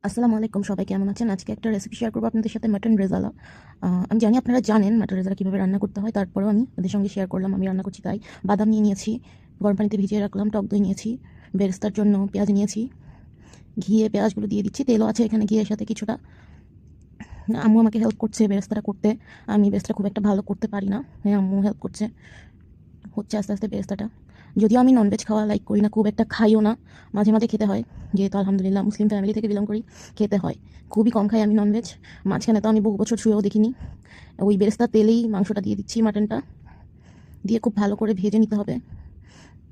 আসসালামু আলাইকুম, সবাই কেমন আছেন? আজকে একটা রেসিপি শেয়ার করবো আপনাদের সাথে, মাটন রেজালা। আমি জানি আপনারা জানেন মাটন রেজালা কীভাবে রান্না করতে হয়, তারপরেও আমি আপনাদের সঙ্গে শেয়ার করলাম। আমি রান্না করছি তাই। বাদাম নিয়েছি, গরম পানিতে ভিজিয়ে রাখলাম, টক দই নিয়েছি, বেরেস্তার জন্য পেঁয়াজ নিয়েছি, ঘিয়ে পেঁয়াজগুলো দিয়ে দিচ্ছি, তেলও আছে এখানে ঘিয়ের সাথে কিছুটা। আম্মু আমাকে হেল্প করছে বেরেস্তাটা করতে। আমি বেরেস্তাটা খুব একটা ভালো করতে পারি না, হ্যাঁ আম্মু হেল্প করছে, হচ্ছে আস্তে আস্তে বেরেস্তাটা। যদিও আমি ননভেজ খাওয়া লাইক করি না, খুব একটা খাইও না, মাঝে মাঝে খেতে হয়, যেহেতু আলহামদুলিল্লাহ মুসলিম ফ্যামিলি থেকে বিলং করি, খেতে হয়। খুবই কম খাই আমি ননভেজ। মাঝখানে তো আমি বহু বছর শুয়েও দেখিনি। ওই বেরেস্তার তেলেই মাংসটা দিয়ে দিচ্ছি, মাটনটা দিয়ে খুব ভালো করে ভেজে নিতে হবে।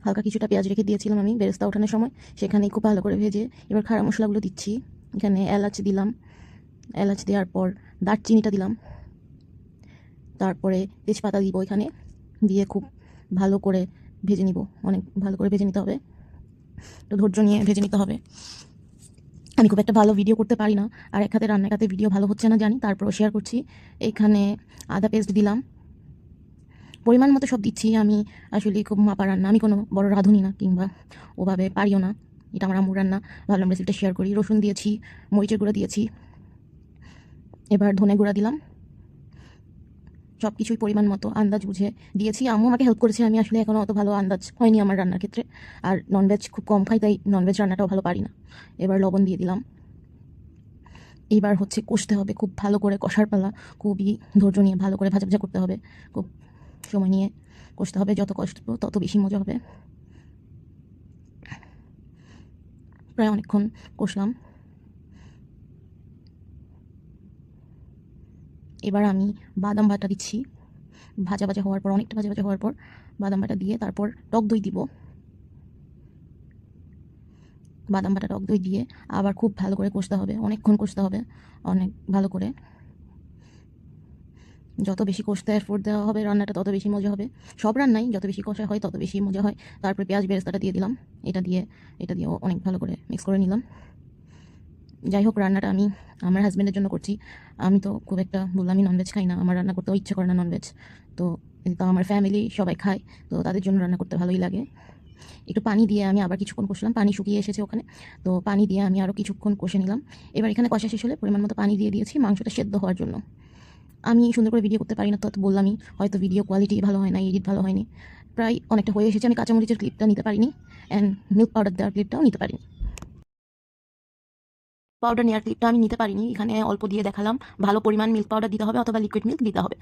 হালকা কিছুটা পেঁয়াজ রেখে দিয়েছিলাম আমি বেরেস্তা ওঠানোর সময়, সেখানেই খুব ভালো করে ভেজে এবার খাড়া মশলাগুলো দিচ্ছি। এখানে এলাচ দিলাম, এলাচ দেওয়ার পর দারচিনিটা দিলাম, তারপরে তেজপাতা দিব এখানে, দিয়ে খুব ভালো করে ভেজে নিব। অনেক ভালো করে ভেজে নিতে হবে, একটু ধৈর্য নিয়ে ভেজে নিতে হবে। আমি খুব একটা ভালো ভিডিও করতে পারি না, আর এক হাতে রান্না, এক হাতে ভিডিও ভালো হচ্ছে না জানি, তারপরও শেয়ার করছি। এখানে আদা পেস্ট দিলাম, পরিমাণ মতো সব দিচ্ছি। আমি আসলে খুব মাপা রান্না, আমি কোনো বড় রাঁধুনি না, কিংবা ওভাবে পারিও না। এটা আমার আম্মুর রান্না, ভাবলাম রেসিপিটা শেয়ার করি। রসুন দিয়েছি, মরিচের গুঁড়া দিয়েছি, এবার ধনে গুঁড়া দিলাম। সব কিছুই পরিমাণ মতো আন্দাজ বুঝে দিয়েছি। আম্মু আমাকে হেল্প করেছে, আমি আসলে এখনও অত ভালো আন্দাজ হয়নি আমার রান্নার ক্ষেত্রে। আর ননভেজ খুব কম খাই, তাই ননভেজ রান্নাটাও ভালো পারি না। এবার লবণ দিয়ে দিলাম। এইবার হচ্ছে কষতে হবে খুব ভালো করে, কষার পালা। খুবই ধৈর্য নিয়ে ভালো করে ভাজা ভাজা করতে হবে, খুব সময় নিয়ে কষতে হবে। যত কষবো তত বেশি মজা হবে। প্রায় অনেকক্ষণ কষলাম। এবার আমি বাদাম বাটা দিচ্ছি। ভাজা ভাজা হওয়ার পর, অনেকটা ভাজা ভাজা হওয়ার পর বাদাম বাটা দিয়ে তারপর টক দই দিব। বাদাম বাটা টক দই দিয়ে আবার খুব ভালো করে কষতে হবে, অনেকক্ষণ কষতে হবে, অনেক ভালো করে। যত বেশি কষতে এফোর্ট দেওয়া হবে রান্নাটা, তত বেশি মজা হবে। সব রান্নাই যত বেশি কষা হয় তত বেশি মজা হয়। তারপরে পেঁয়াজ বেরেস্তাটা দিয়ে দিলাম, এটা দিয়ে অনেক ভালো করে মিক্স করে নিলাম। যাই হোক, রান্নাটা আমি আমার হাজব্যান্ডের জন্য করছি। আমি তো খুব একটা, বললাম আমি ননভেজ খাই না, আমার রান্না করতেও ইচ্ছে করে না ননভেজ। তো তো আমার ফ্যামিলি সবাই খায়, তো তাদের জন্য রান্না করতে ভালোই লাগে। একটু পানি দিয়ে আমি আবার কিছুক্ষণ কষলাম, পানি শুকিয়ে এসেছে ওখানে, তো পানি দিয়ে আমি আরও কিছুক্ষণ কষে নিলাম। এবার এখানে কষা শেষ হলে পরিমাণ মতো পানি দিয়ে দিয়েছি মাংসটা সেদ্ধ হওয়ার জন্য। আমি সুন্দর করে ভিডিও করতে পারি না, তো বললামই, হয়তো ভিডিও কোয়ালিটি ভালো হয় না, এডিট ভালো হয়নি। প্রায় অনেকটা হয়ে এসেছে। আমি কাঁচামরিচের ক্লিপটা নিতে পারিনি, অ্যান্ড মিল্ক পাউডার দেওয়ার ক্লিপটাও নিতে পারিনি। পাউডার নেওয়ার ক্লিপটা আমি নিতে পারিনি, এখানে অল্প দিয়ে দেখালাম। ভালো পরিমাণ মিল্ক পাউডার দিতে হবে, অথবা লিকুইড মিল্ক দিতে হবে।